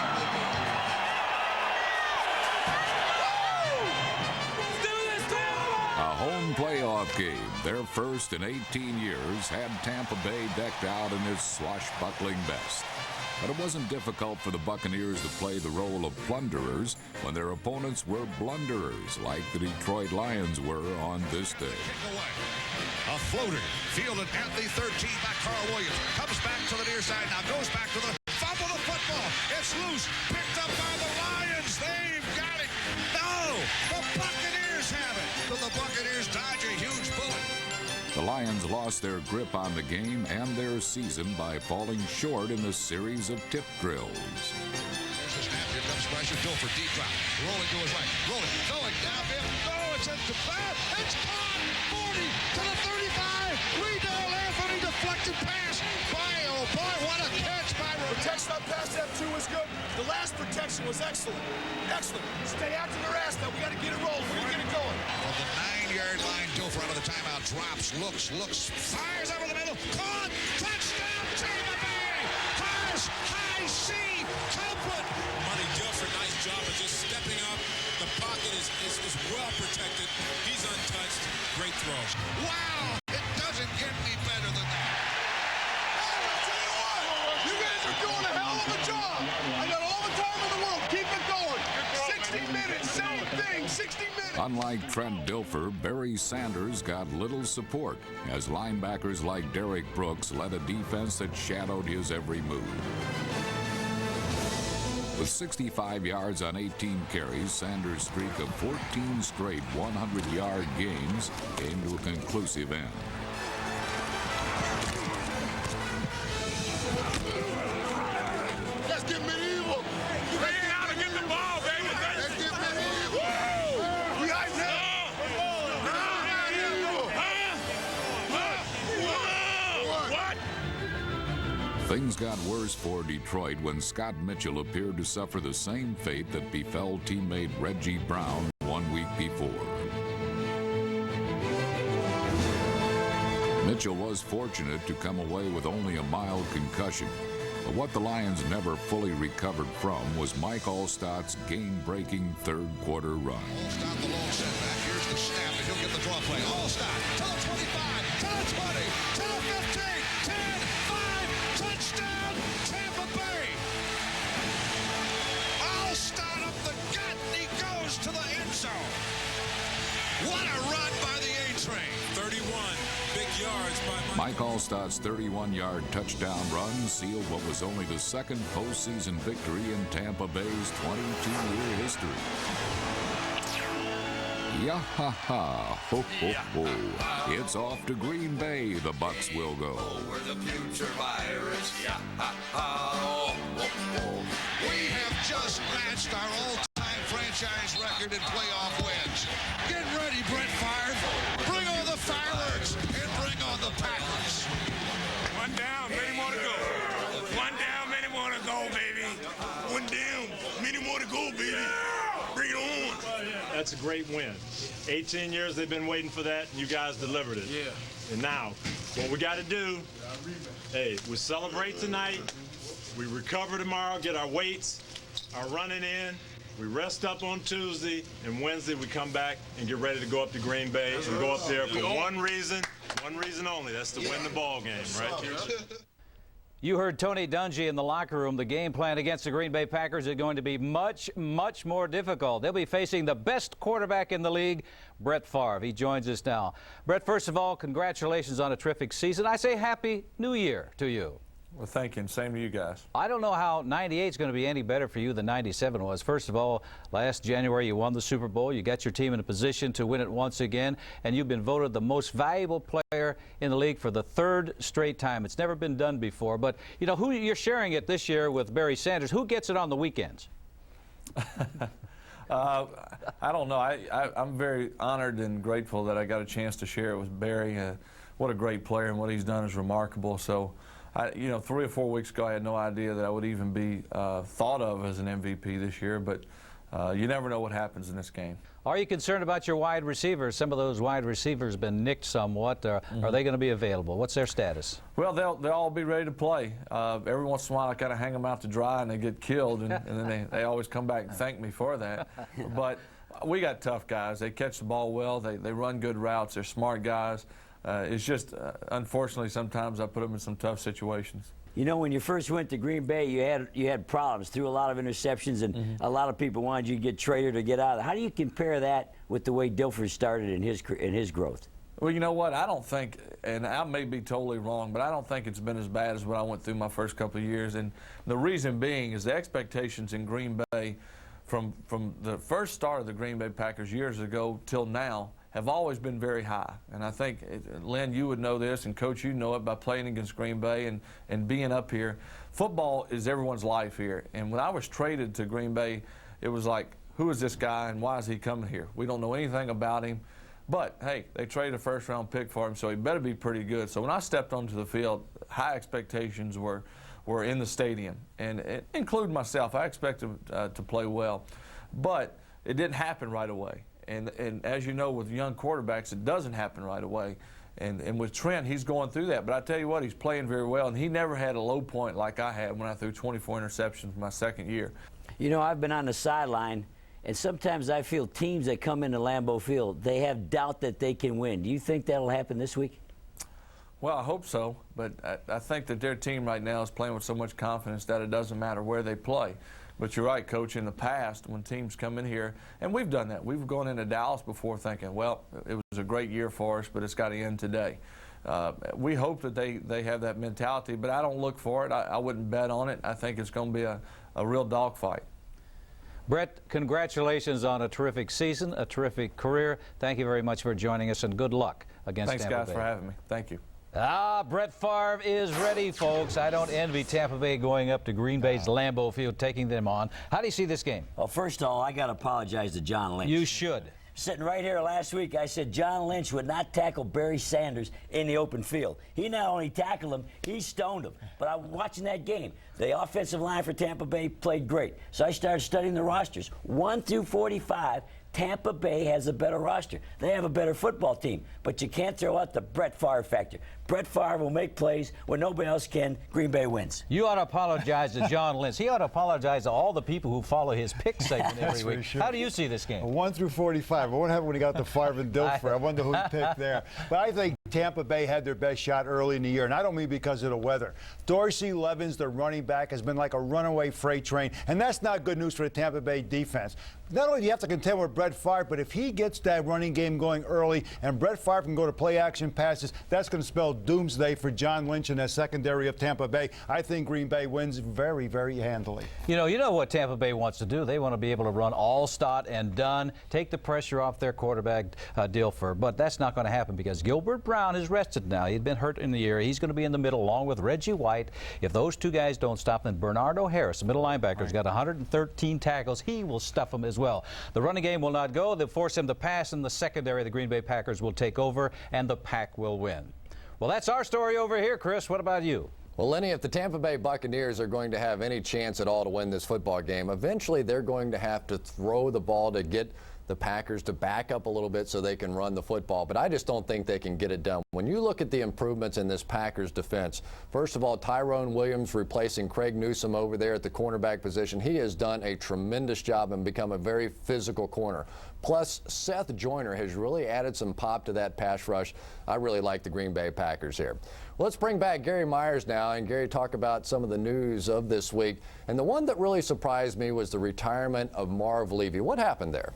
will go. A home playoff game, their first in 18 years, had Tampa Bay decked out in its swashbuckling best. But it wasn't difficult for the Buccaneers to play the role of plunderers when their opponents were blunderers, like the Detroit Lions were on this day. A floater fielded at the 13 by Carl Williams. Comes back to the near side now. Goes back to the fumble the football. It's loose. Picked up by the Lions. They've got it. No! The Buccaneers have it. So the Buccaneers dodge a huge bullet. The Lions lost their grip on the game and their season by falling short in a series of tip drills. There's a snap. Here comes Bryson Dilfer. Deep drop. Rolling to his right. Rolling. Going downfield. Oh, it's into bad. It's caught. 40 to the 35. Riedel Anthony deflected pass. Oh boy, what a catch by Romero. Protection on pass F2 was good. The last protection was excellent. Excellent. Stay after their ass now. We got to get it rolling. We're going to get it going. From the 9-yard line, Dilfer out of the timeout. Drops, looks, fires over the middle. Caught. Touchdown, Tampa Bay. High C. Copeland. Money Dilfer, nice job of just stepping up. The pocket is well protected. He's untouched. Great throw. Wow. It doesn't get any better than that. You guys are doing a hell of a job. I got all the time in the world. Keep it going. 60 minutes, same thing, 60 minutes. Unlike Trent Dilfer, Barry Sanders got little support as linebackers like Derek Brooks led a defense that shadowed his every move. With 65 yards on 18 carries, Sanders' streak of 14 straight 100-yard games came to a conclusive end. Let's get medieval. Let's get out and get the ball, baby. Let's get medieval. We hype now. What? Things got worse for Detroit when Scott Mitchell appeared to suffer the same fate that befell teammate Reggie Brown 1 week before. Mitchell was fortunate to come away with only a mild concussion, but what the Lions never fully recovered from was Mike Alstott's game-breaking third-quarter run. Alstott, the long setback. Here's the snap, and he'll get the draw play. Alstott to the 25, to the 20, to the 15, 10, 5, touchdown, Tampa Bay. Alstott up the gut, and he goes to the end zone. What a run by the A-Train. 31 big yards by Mike Alstott's 31-yard touchdown run sealed what was only the second postseason victory in Tampa Bay's 22-year history. Yah-ha-ha, ho-ho-ho. It's off to Green Bay, the Bucs will go. We're the future virus. Yah-ha-ha, ho-ho-ho. We have just matched our all-time franchise record in playoff wins. Get ready, Brett Favre. Bring on the fireworks and bring on the Packers. One down, many more to go. One down, many more to go, baby. One down, many more to go, baby. Bring it on. That's a great win. 18 years they've been waiting for that, and you guys delivered it. Yeah. And now, what we got to do, hey, we celebrate tonight, we recover tomorrow, get our weights, our running in, we rest up on Tuesday, and Wednesday we come back and get ready to go up to Green Bay and go up there for one reason only. That's to win the ball game, right? You heard Tony Dungy in the locker room. The game plan against the Green Bay Packers is going to be much, much more difficult. They'll be facing the best quarterback in the league, Brett Favre. He joins us now. Brett, first of all, congratulations on a terrific season. I say Happy New Year to you. Well, thank you, and same to you guys. I don't know how 98 is going to be any better for you than 97 was. First of all, last January you won the Super Bowl. You got your team in a position to win it once again, and you've been voted the most valuable player in the league for the third straight time. It's never been done before. But, you know, who you're sharing it this year with Barry Sanders. Who gets it on the weekends? I don't know. I'm very honored and grateful that I got a chance to share it with Barry. What a great player, and what he's done is remarkable. So, you know, 3 or 4 weeks ago, I had no idea that I would even be thought of as an MVP this year, but you never know what happens in this game. Are you concerned about your wide receivers? Some of those wide receivers have been nicked somewhat. Are they going to be available? What's their status? Well, they'll all be ready to play. Every once in a while, I kind of hang them out to dry, and they get killed, and then they always come back and thank me for that. But we got tough guys. They catch the ball well. They run good routes. They're smart guys. It's just, unfortunately, sometimes I put them in some tough situations. You know, when you first went to Green Bay, you had problems, threw a lot of interceptions, and a lot of people wanted you to get traded or get out. How do you compare that with the way Dilfer started in his growth? Well, you know what? I don't think, and I may be totally wrong, but I don't think it's been as bad as what I went through my first couple of years. And the reason being is the expectations in Green Bay from the first start of the Green Bay Packers years ago till now have always been very high. And I think, Len, you would know this, and Coach, you know it by playing against Green Bay and being up here. Football is everyone's life here. And when I was traded to Green Bay, it was like, who is this guy and why is he coming here? We don't know anything about him. But, hey, they traded a first-round pick for him, so he better be pretty good. So when I stepped onto the field, high expectations were in the stadium, and including myself. I expected to play well. But it didn't happen right away. And as you know, with young quarterbacks, it doesn't happen right away. And with Trent, he's going through that. But I tell you what, he's playing very well, and he never had a low point like I had when I threw 24 interceptions my second year. You know, I've been on the sideline, and sometimes I feel teams that come into Lambeau Field, they have doubt that they can win. Do you think that'll happen this week? Well, I hope so, but I think that their team right now is playing with so much confidence that it doesn't matter where they play. But you're right, Coach, in the past when teams come in here, and we've done that. We've gone into Dallas before thinking, well, it was a great year for us, but it's got to end today. We hope that they have that mentality, but I don't look for it. I wouldn't bet on it. I think it's going to be a real dogfight. Brett, congratulations on a terrific season, a terrific career. Thank you very much for joining us, and good luck against Tampa Bay. Thanks, guys, for having me. Thank you. Brett Favre is ready, folks. I don't envy Tampa Bay going up to Green Bay's Lambeau Field, taking them on. How do you see this game? Well, first of all, I got to apologize to John Lynch. You should. Sitting right here last week, I said John Lynch would not tackle Barry Sanders in the open field. He not only tackled him, he stoned him. But I'm watching that game. The offensive line for Tampa Bay played great. So I started studying the rosters. 1 through 45, Tampa Bay has a better roster. They have a better football team. But you can't throw out the Brett Favre factor. Brett Favre will make plays when nobody else can. Green Bay wins. You ought to apologize to John Lynch. He ought to apologize to all the people who follow his pick segment every week. How do you see this game? 1 through 45. What happened when he got the Favre and Dilfer? I wonder who he picked there. But I think Tampa Bay had their best shot early in the year, and I don't mean because of the weather. Dorsey Levens, the running back, has been like a runaway freight train, and that's not good news for the Tampa Bay defense. Not only do you have to contend with Brett Favre, but if he gets that running game going early and Brett Favre can go to play-action passes, that's going to spell doomsday for John Lynch and that secondary of Tampa Bay. I think Green Bay wins very, very handily. You know what Tampa Bay wants to do? They want to be able to run all stot and done, take the pressure off their quarterback, Dilfer. But that's not going to happen because Gilbert Brown is rested now. He'd been hurt in the year. He's going to be in the middle along with Reggie White. If those two guys don't stop, then Bernardo Harris, the middle linebacker, has got 113 tackles. He will stuff them as well. The running game will not go. They'll force him to pass, and the secondary, the Green Bay Packers, will take over, and the Pack will win. Well, that's our story over here, Chris. What about you? Well, Lenny, if the Tampa Bay Buccaneers are going to have any chance at all to win this football game, eventually they're going to have to throw the ball to get the Packers to back up a little bit so they can run the football. But I just don't think they can get it done. When you look at the improvements in this Packers defense, first of all, Tyrone Williams replacing Craig Newsome over there at the cornerback position. He has done a tremendous job and become a very physical corner. Plus, Seth Joyner has really added some pop to that pass rush. I really like the Green Bay Packers here. Well, let's bring back Gary Myers now, and Gary, talk about some of the news of this week. And the one that really surprised me was the retirement of Marv Levy. What happened there?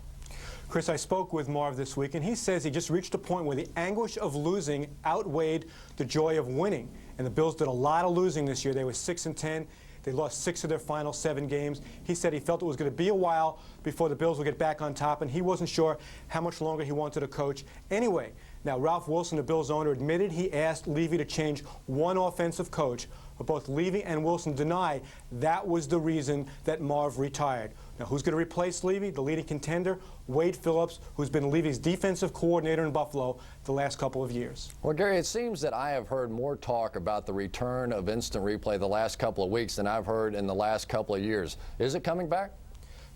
Chris, I spoke with Marv this week, and he says he just reached a point where the anguish of losing outweighed the joy of winning. And the Bills did a lot of losing this year. They were 6-10. They lost 6 of their final 7 games. He said he felt it was going to be a while before the Bills would get back on top, and he wasn't sure how much longer he wanted to coach. Anyway, now Ralph Wilson, the Bills owner, admitted he asked Levy to change one offensive coach, but both Levy and Wilson deny that was the reason that Marv retired. Now, who's going to replace Levy? The leading contender, Wade Phillips, who's been Levy's defensive coordinator in Buffalo the last couple of years. Well, Gary, it seems that I have heard more talk about the return of instant replay the last couple of weeks than I've heard in the last couple of years. Is it coming back?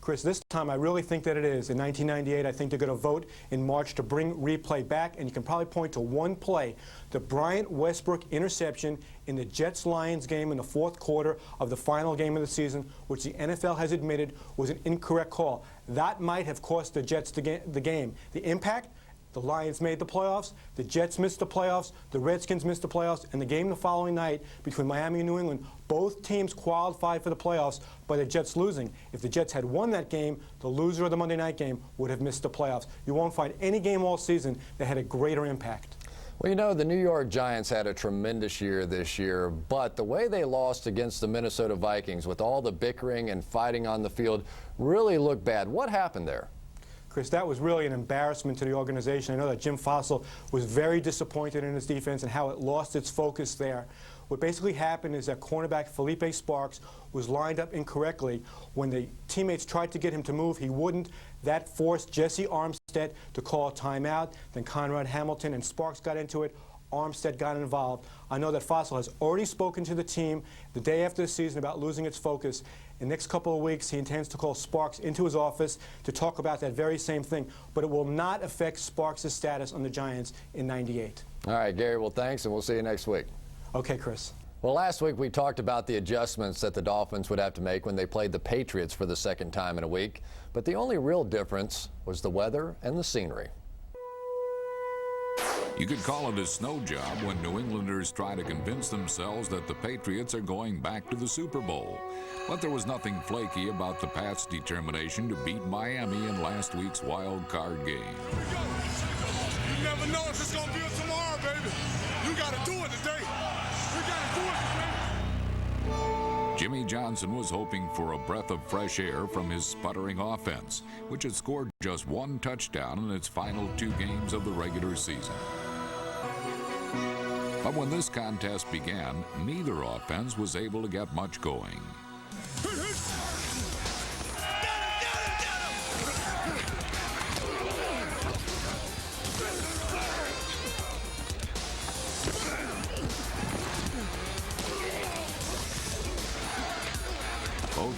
Chris, this time I really think that it is. In 1998, I think they're going to vote in March to bring replay back, and you can probably point to one play, the Bryant Westbrook interception in the Jets-Lions game in the 4th quarter of the final game of the season, which the NFL has admitted was an incorrect call. That might have cost the Jets the game. The impact? The Lions made the playoffs, the Jets missed the playoffs, the Redskins missed the playoffs, and the game the following night between Miami and New England, both teams qualified for the playoffs by the Jets losing. If the Jets had won that game, the loser of the Monday night game would have missed the playoffs. You won't find any game all season that had a greater impact. Well, you know, the New York Giants had a tremendous year this year, but the way they lost against the Minnesota Vikings with all the bickering and fighting on the field really looked bad. What happened there? Chris, that was really an embarrassment to the organization. I know that Jim Fassel was very disappointed in his defense and how it lost its focus there. What basically happened is that cornerback Felipe Sparks was lined up incorrectly. When the teammates tried to get him to move, he wouldn't. That forced Jesse Armstead to call a timeout. Then Conrad Hamilton and Sparks got into it. Armstead got involved. I know that Fassel has already spoken to the team the day after the season about losing its focus. In the next couple of weeks, he intends to call Sparks into his office to talk about that very same thing, but it will not affect Sparks' status on the Giants in '98. All right, Gary, well, thanks, and we'll see you next week. Okay, Chris. Well, last week we talked about the adjustments that the Dolphins would have to make when they played the Patriots for the second time in a week, but the only real difference was the weather and the scenery. You could call it a snow job when New Englanders try to convince themselves that the Patriots are going back to the Super Bowl. But there was nothing flaky about the Pats' determination to beat Miami in last week's wild card game. You never know if it's going to be tomorrow, baby. You got to do it today. You got to do it today. Jimmy Johnson was hoping for a breath of fresh air from his sputtering offense, which had scored just 1 touchdown in its final 2 games of the regular season. But when this contest began, neither offense was able to get much going.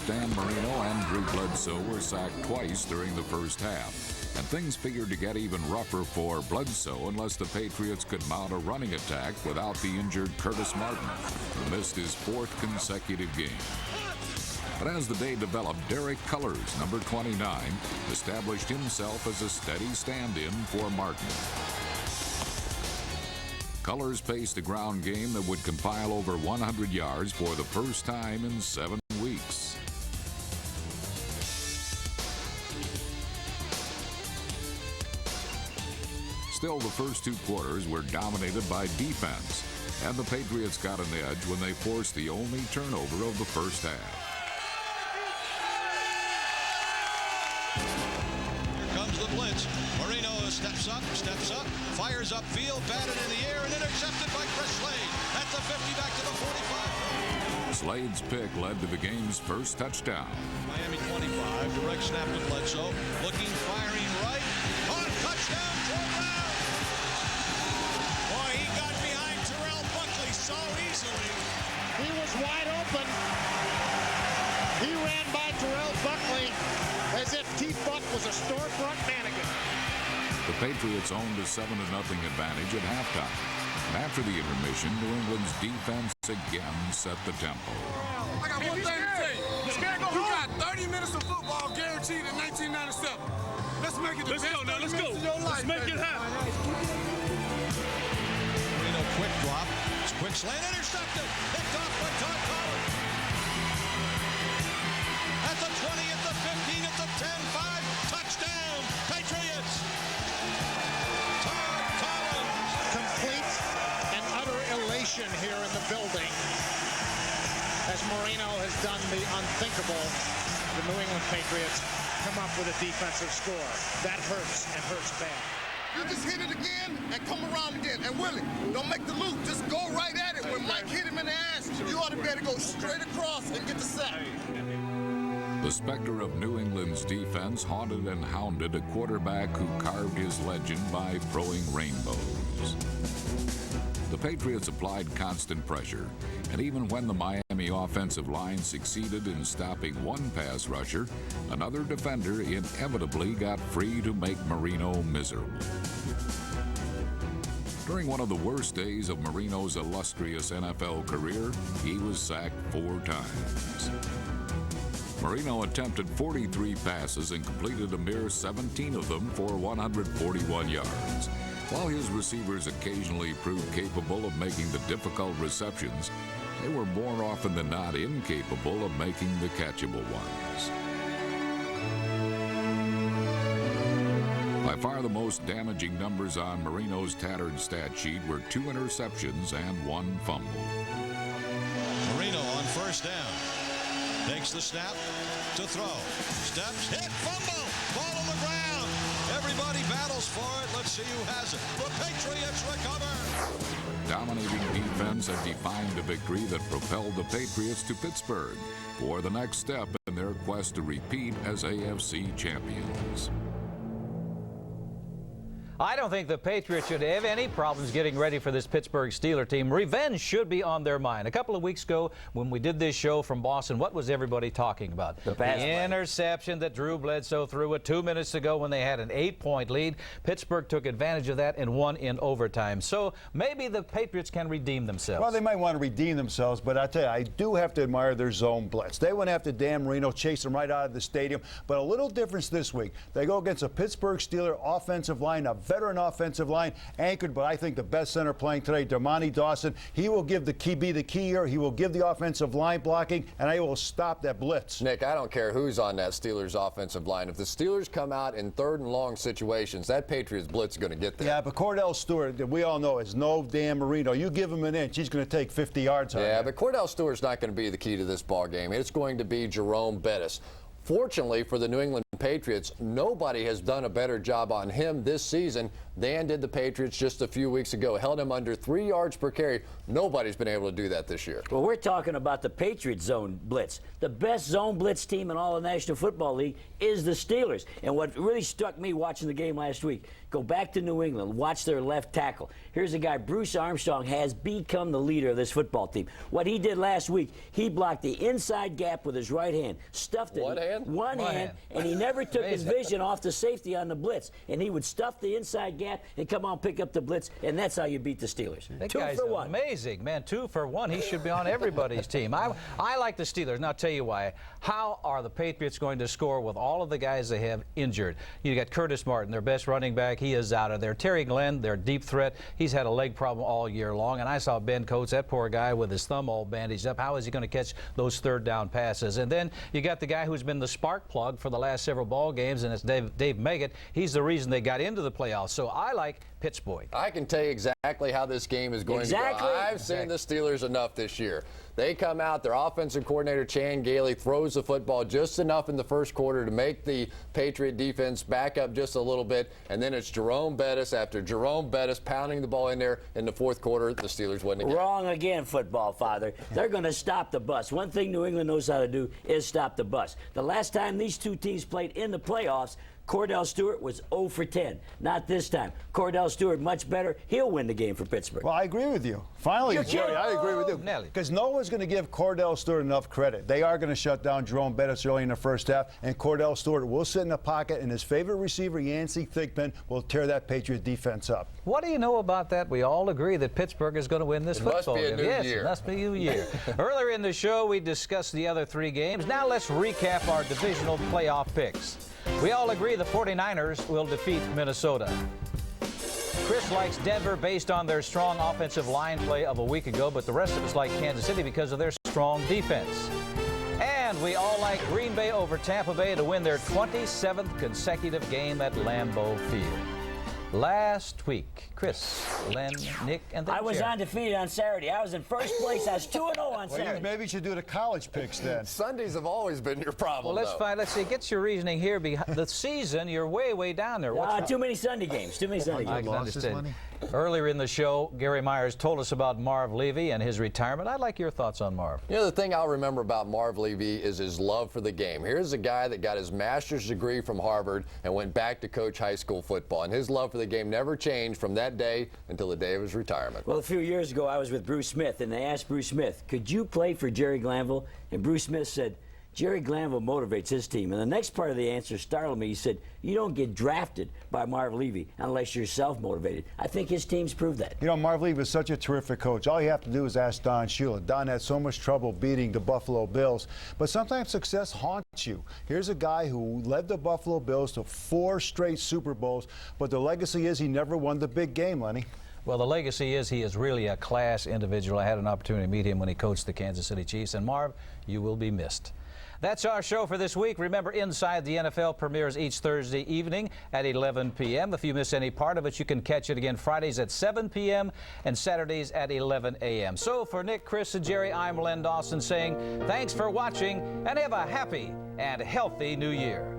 Dan Marino and Drew Bledsoe were sacked twice during the first half, and things figured to get even rougher for Bledsoe unless the Patriots could mount a running attack without the injured Curtis Martin, who missed his 4th consecutive game. But as the day developed, Derek Cullors, number 29, established himself as a steady stand-in for Martin. Cullors paced a ground game that would compile over 100 yards for the first time in 7 weeks. Still, the first 2 quarters were dominated by defense, and the Patriots got an edge when they forced the only turnover of the first half. Here comes the blitz. Marino steps up, fires upfield, batted in the air, and intercepted by Chris Slade. At the 50, back to the 45. Slade's pick led to the game's first touchdown. Miami 25, direct snap to Bledsoe. Looking, firing right. On touchdown, Joe Brown. Boy, he got behind Terrell Buckley so easily. He was wide open. He ran by Terrell Buckley as if T-Buck was a storefront mannequin. The Patriots owned a 7-0 advantage at halftime. And after the intermission, New England's defense again set the tempo. I got one thing to say. We got 30 minutes of football guaranteed in 1997. Let's make it the best 30 minutes of your life. Let's make it happen. Marino quick drop. Quick slant intercepted. Picked off by Todd Collins. At the 20, at the 15, at the 10, 5. Touchdown, Patriots. Todd Collins. Complete and utter elation here in the building as Marino has done the unthinkable. The New England Patriots come up with a defensive score. That hurts and hurts bad. You just hit it again and come around again. And Willie, don't make the loop. Just go right at it. When Mike hit him in the ass, you ought to be able to go straight across and get the sack. The specter of New England's defense haunted and hounded a quarterback who carved his legend by throwing rainbows. The Patriots applied constant pressure, and even when the Miami offensive line succeeded in stopping one pass rusher, another defender inevitably got free to make Marino miserable. During one of the worst days of Marino's illustrious NFL career, he was sacked 4 times. Marino attempted 43 passes and completed a mere 17 of them for 141 yards. While his receivers occasionally proved capable of making the difficult receptions, they were more often than not incapable of making the catchable ones. By far the most damaging numbers on Marino's tattered stat sheet were 2 interceptions and 1 fumble. Marino on first down. Takes the snap to throw. Steps, hit, fumble. Ball on the ground. Everybody battles for it. Let's see who has it. The Patriots recover. Dominating defense had defined a victory that propelled the Patriots to Pittsburgh for the next step in their quest to repeat as AFC champions. I don't think the Patriots should have any problems getting ready for this Pittsburgh Steelers team. Revenge should be on their mind. A couple of weeks ago, when we did this show from Boston, what was everybody talking about? The interception that Drew Bledsoe threw it 2 minutes ago when they had an 8-point lead. Pittsburgh took advantage of that and won in overtime. So maybe the Patriots can redeem themselves. Well, they might want to redeem themselves, but I tell you, I do have to admire their zone blitz. They went after Dan Marino, chased him right out of the stadium. But a little difference this week. They go against a Pittsburgh Steelers offensive line, a veteran offensive line, anchored by, I think, the best center playing today, Dermontti Dawson. He will give the key here. He will give the offensive line blocking, and he will stop that blitz. Nick, I don't care who's on that Steelers offensive line. If the Steelers come out in 3rd and long situations, that Patriots blitz is going to get there. Yeah, but Cordell Stewart, we all know, is no Dan Marino. You give him an inch, he's going to take 50 yards on Yeah, but Cordell Stewart's not going to be the key to this ball game. It's going to be Jerome Bettis. Fortunately for the New England Patriots, nobody has done a better job on him this season than did the Patriots just a few weeks ago. Held him under 3 yards per carry. Nobody's been able to do that this year. Well, we're talking about the Patriots zone blitz. The best zone blitz team in all the National Football League is the Steelers. And what really struck me watching the game last week, go back to New England, watch their left tackle. Here's a guy, Bruce Armstrong, has become the leader of this football team. What he did last week, he blocked the inside gap with his right hand, stuffed it. One hand, and he never took his vision off the safety on the blitz. And he would stuff the inside gap and come on, pick up the blitz, and that's how you beat the Steelers. That 2 guy's for 1. Amazing, man. 2 for 1. He should be on everybody's team. I like the Steelers, and I'll tell you why. How are the Patriots going to score with all of the guys they have injured? You got Curtis Martin, their best running back. He is out of there. Terry Glenn, their deep threat. He's had a leg problem all year long, and I saw Ben Coates, that poor guy, with his thumb all bandaged up. How is he going to catch those third down passes? And then you got the guy who's been the spark plug for the last several ball games, and it's Dave Meggett. He's the reason they got into the playoffs. So I like Pittsburgh. I can tell you exactly how this game is going to go. I've seen the Steelers enough this year. They come out, their offensive coordinator, Chan Gailey, throws the football just enough in the first quarter to make the Patriot defense back up just a little bit, and then it's Jerome Bettis after Jerome Bettis pounding the ball in there in the fourth quarter. The Steelers win again. Wrong again, football father. They're going to stop the bus. One thing New England knows how to do is stop the bus. The last time these two teams played in the playoffs, Cordell Stewart was 0 for 10. Not this time. Cordell Stewart much better. He'll win the game for Pittsburgh. Well, I agree with you. Finally, Jerry, I agree with you. Because no one's going to give Cordell Stewart enough credit. They are going to shut down Jerome Bettis early in the first half, and Cordell Stewart will sit in the pocket, and his favorite receiver, Yancey Thigpen, will tear that Patriot defense up. What do you know about that? We all agree that Pittsburgh is going to win this football game. Must be a new year. It must be a new year. Earlier in the show, we discussed the other 3 games. Now let's recap our divisional playoff picks. We all agree the 49ers will defeat Minnesota. Chris likes Denver based on their strong offensive line play of a week ago, but the rest of us like Kansas City because of their strong defense. And we all like Green Bay over Tampa Bay to win their 27th consecutive game at Lambeau Field. Last week, Chris, Len, Nick, and then I was undefeated on Saturday. I was in first place. I was 2-0 on Saturday. Maybe you should do the college picks then. Sundays have always been your problem. Well, let's see. Get your reasoning here. The season, you're way down there. Too many Sunday games. Too many Sunday games. I can understand. Earlier in the show, Gary Myers told us about Marv Levy and his retirement. I'd like your thoughts on Marv. You know, the thing I'll remember about Marv Levy is his love for the game. Here's a guy that got his master's degree from Harvard and went back to coach high school football. And his love for the game never changed from that day until the day of his retirement. Well, a few years ago, I was with Bruce Smith, and they asked Bruce Smith, could you play for Jerry Glanville? And Bruce Smith said, Jerry Glanville motivates his team. And the next part of the answer startled me. He said, you don't get drafted by Marv Levy unless you're self-motivated. I think his teams proved that. You know, Marv Levy is such a terrific coach. All you have to do is ask Don Shula. Don had so much trouble beating the Buffalo Bills. But sometimes success haunts you. Here's a guy who led the Buffalo Bills to 4 straight Super Bowls. But the legacy is he never won the big game, Lenny. Well, the legacy is he is really a class individual. I had an opportunity to meet him when he coached the Kansas City Chiefs. And Marv, you will be missed. That's our show for this week. Remember, Inside the NFL premieres each Thursday evening at 11 p.m. If you miss any part of it, you can catch it again Fridays at 7 p.m. and Saturdays at 11 a.m. So for Nick, Chris, and Jerry, I'm Len Dawson saying thanks for watching and have a happy and healthy New Year.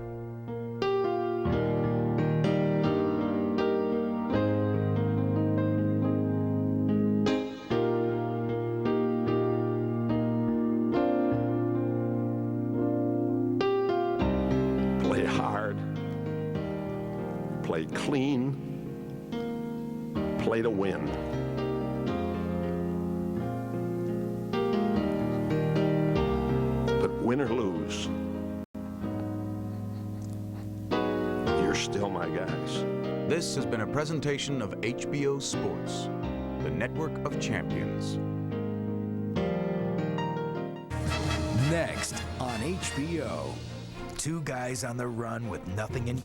Play clean, play to win. But win or lose, you're still my guys. This has been a presentation of HBO Sports, the network of champions. Next on HBO, 2 guys on the run with nothing in